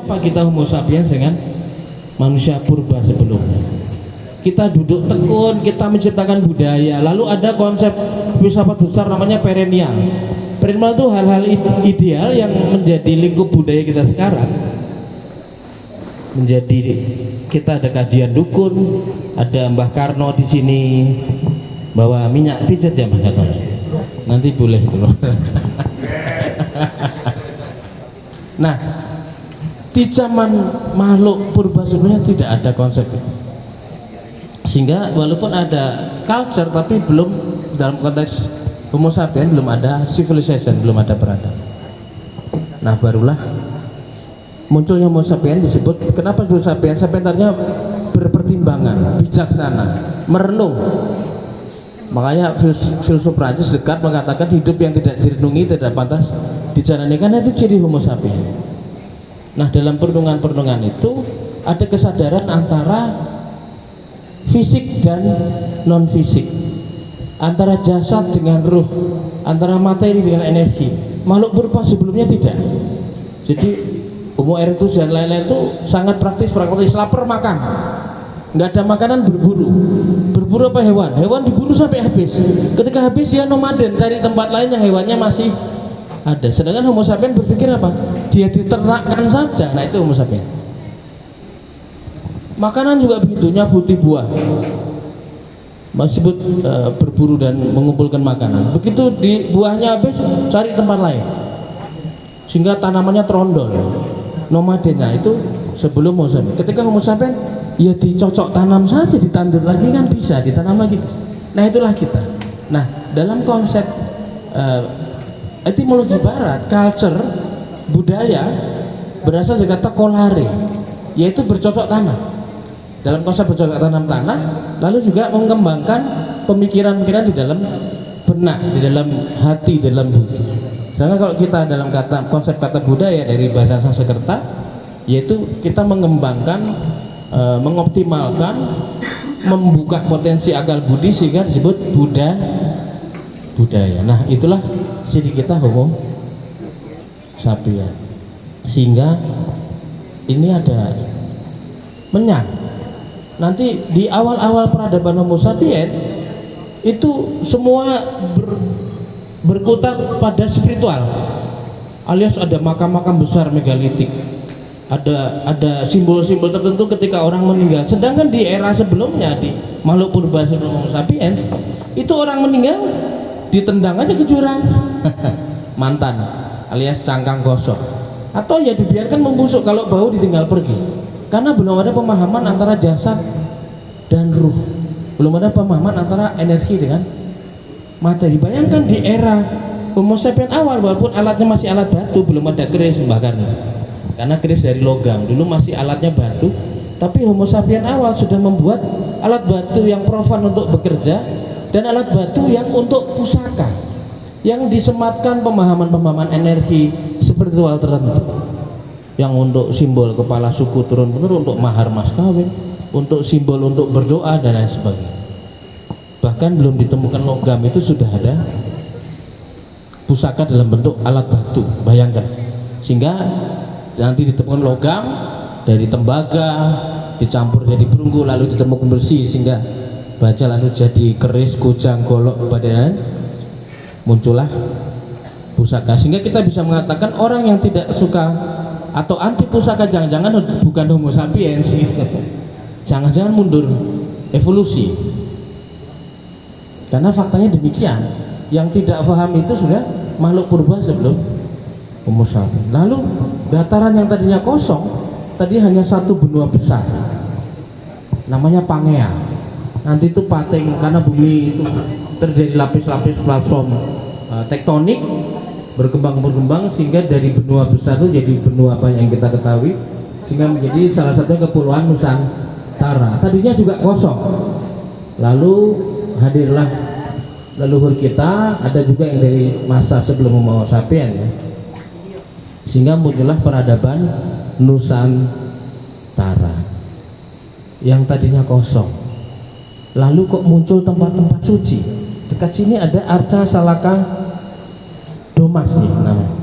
Apa kita Homo sapiens dengan manusia purba sebelumnya? Kita duduk tekun, kita menciptakan budaya. Lalu ada konsep filsafat besar namanya perennial. Perennial itu hal-hal ideal yang menjadi lingkup budaya kita sekarang. Menjadi kita ada kajian dukun, ada Mbah Karno di sini bawa minyak pijat ya Mbah Karno. Nanti boleh tuh. Nah, di zaman makhluk purba sebenarnya tidak ada konsep itu. Sehingga walaupun ada culture tapi belum dalam konteks Homo sapiens belum ada civilization, belum ada peradaban. Nah, barulah munculnya Homo sapiens disebut, kenapa disebut sapiens? Sapiens artinya berpertimbangan, bijaksana, merenung. Makanya filsuf Prancis Descartes mengatakan hidup yang tidak direnungi tidak pantas dijalani, karena itu ciri Homo sapiens. Nah, dalam perenungan-perenungan itu ada kesadaran antara fisik dan non fisik, antara jasad dengan ruh, antara materi dengan energi. Makhluk purba sebelumnya tidak. Jadi Homo erectus dan lain-lain itu sangat praktis, pragmatis. Lapar makan, nggak ada makanan berburu. Berburu apa hewan? Hewan diburu sampai habis. Ketika habis dia nomaden, cari tempat lain yang hewannya masih ada. Sedangkan Homo sapiens berpikir apa? Dia diternakkan saja. Nah, itu Homo sapiens. Makanan juga begitu, nyabuti buah, masih berburu dan mengumpulkan makanan. Begitu di buahnya habis, cari tempat lain, sehingga tanamannya trondol. Nomadennya itu sebelum Homo sapiens. Ketika Homo sapiens, ya dicocok tanam saja, ditandur lagi kan bisa, ditanam lagi bisa. Nah, itulah kita. Nah, dalam konsep etimologi Barat, culture, budaya berasal dari kata kolare, yaitu bercocok tanam. Dalam konsep bercocok tanam tanah, lalu juga mengembangkan pemikiran-pemikiran di dalam benak, di dalam hati, di dalam budi. Sedangkan kalau kita dalam konsep kata budaya dari bahasa Sanskerta, yaitu kita mengembangkan, mengoptimalkan, membuka potensi akal budi sehingga disebut budaya. Nah, itulah ciri kita Homo sapiens. Sehingga ini ada menyan. Nanti di awal-awal peradaban Homo sapiens itu semua berkutat pada spiritual, alias ada makam-makam besar megalitik, ada simbol-simbol tertentu ketika orang meninggal. Sedangkan di era sebelumnya, di makhluk purba sebelum Homo sapiens, itu orang meninggal ditendang aja ke jurang mantan, alias cangkang kosong, atau ya dibiarkan membusuk, kalau bau ditinggal pergi. Karena belum ada pemahaman antara jasad dan ruh, belum ada pemahaman antara energi dengan materi. Bayangkan di era Homo sapiens awal, walaupun alatnya masih alat batu, belum ada keris bahkan, karena keris dari logam, dulu masih alatnya batu. Tapi Homo sapiens awal sudah membuat alat batu yang profan untuk bekerja dan alat batu yang untuk pusaka, yang disematkan pemahaman-pemahaman energi spiritual tertentu, yang untuk simbol kepala suku turun-menurun, untuk mahar mas kawin, untuk simbol untuk berdoa dan lain sebagainya. Bahkan belum ditemukan logam itu sudah ada pusaka dalam bentuk alat batu, bayangkan. Sehingga nanti ditemukan logam dari tembaga dicampur jadi perunggu, lalu ditemukan bersih sehingga baja lalu jadi keris, kujang, golok, badan, muncullah pusaka. Sehingga kita bisa mengatakan orang yang tidak suka atau anti pusaka jangan-jangan bukan Homo sapiens gitu. Jangan-jangan mundur evolusi. Karena faktanya demikian. Yang tidak paham itu sudah makhluk purba sebelum Homo sapiens. Lalu dataran yang tadinya kosong, tadi hanya satu benua besar, namanya Pangea. Nanti itu Pating, karena bumi itu terjadi lapis-lapis platform tektonik, berkembang sehingga dari benua besar itu jadi benua apa yang kita ketahui, sehingga menjadi salah satu kepulauan Nusantara. Tadinya juga kosong, lalu hadirlah leluhur kita, ada juga yang dari masa sebelum Homo sapiens ya. Sehingga muncullah peradaban Nusantara yang tadinya kosong. Lalu kok muncul tempat-tempat suci. Dekat sini ada Arca Salaka Domas nih namanya.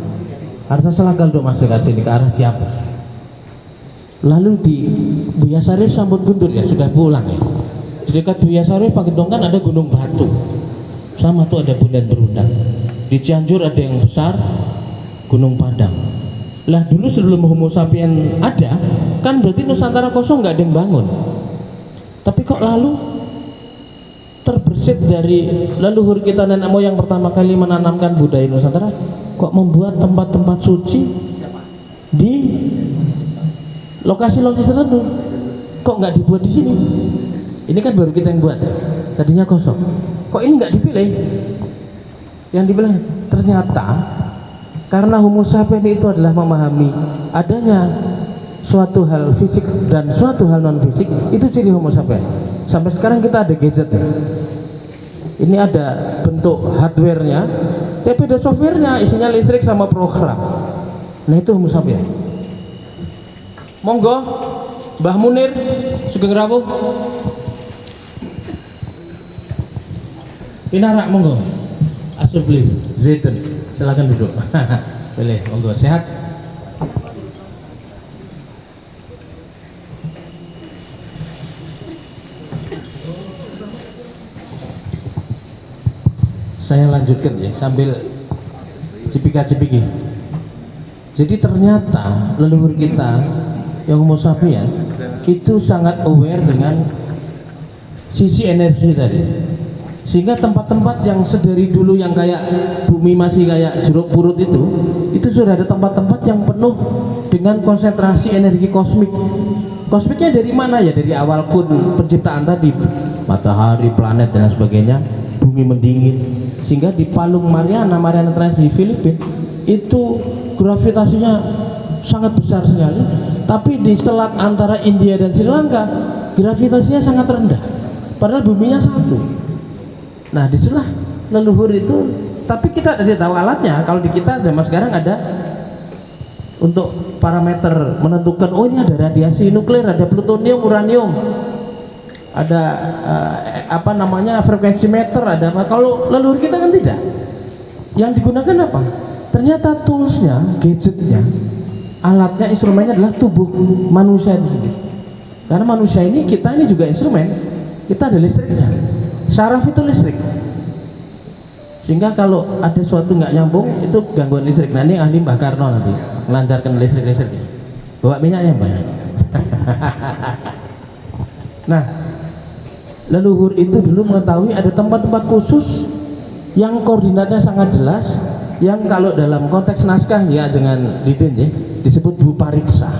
Arca Salaka Domas dekat sini ke arah Ciampes. Lalu di Buya Sarif Sambut Guntur ya sudah pulang ya. Di dekat Buya Sarif Pakedongan ada Gunung Batu, sama tuh ada Bondan Berundang. Di Cianjur ada yang besar, Gunung Padang. Lah dulu sebelum Homo sapien ada, kan berarti Nusantara kosong, nggak ada yang bangun. Tapi kok lalu terbersit dari leluhur kita nenek moyang pertama kali menanamkan budaya Nusantara, kok membuat tempat-tempat suci di lokasi-lokasi tertentu, kok nggak dibuat di sini? Ini kan baru kita yang buat, tadinya kosong. Kok ini nggak dipilih? Yang dibilang ternyata karena Homo sapien itu adalah memahami adanya suatu hal fisik dan suatu hal non fisik, itu ciri Homo sapien. Sampai sekarang kita ada gadget nih. Ini ada bentuk hardware-nya, tapi ada software-nya, isinya listrik sama program. Nah itu Homo sapien. Monggo Mbah Munir Sugeng Rawuh Pinarak, monggo Asubli Zaitun, silakan duduk. Boleh, monggo. Sehat? Saya lanjutkan ya sambil cipika-cipiki. Jadi ternyata leluhur kita yang Homo sapien itu sangat aware dengan sisi energi tadi, sehingga tempat-tempat yang sedari dulu yang kayak bumi masih kayak jeruk purut itu sudah ada tempat-tempat yang penuh dengan konsentrasi energi kosmik. Kosmiknya dari mana ya? Dari awal kun penciptaan tadi, matahari, planet dan sebagainya, bumi mendingin, sehingga di Palung Mariana Trench di Filipina itu gravitasinya sangat besar sekali. Tapi di selat antara India dan Sri Lanka gravitasinya sangat rendah, padahal buminya satu. Nah disitulah leluhur itu. Tapi kita tidak tahu alatnya. Kalau di kita zaman sekarang ada untuk parameter menentukan, oh ini ada radiasi nuklir, ada plutonium, uranium, ada apa namanya frekuensi meter, ada apa. Kalau leluhur kita kan tidak. Yang digunakan apa? Ternyata toolsnya, gadgetnya, alatnya, instrumennya adalah tubuh manusia itu sendiri. Karena manusia ini, kita ini juga instrumen, kita ada listriknya. Syaraf itu listrik, sehingga kalau ada suatu nggak nyambung itu gangguan listrik. Nah ini ahli Mbah Karno nanti melancarkan listrik-listriknya, bawa minyaknya Mbak. Nah leluhur itu dulu mengetahui ada tempat-tempat khusus yang koordinatnya sangat jelas, yang kalau dalam konteks naskah ya jangan didin ya, disebut bupariksa.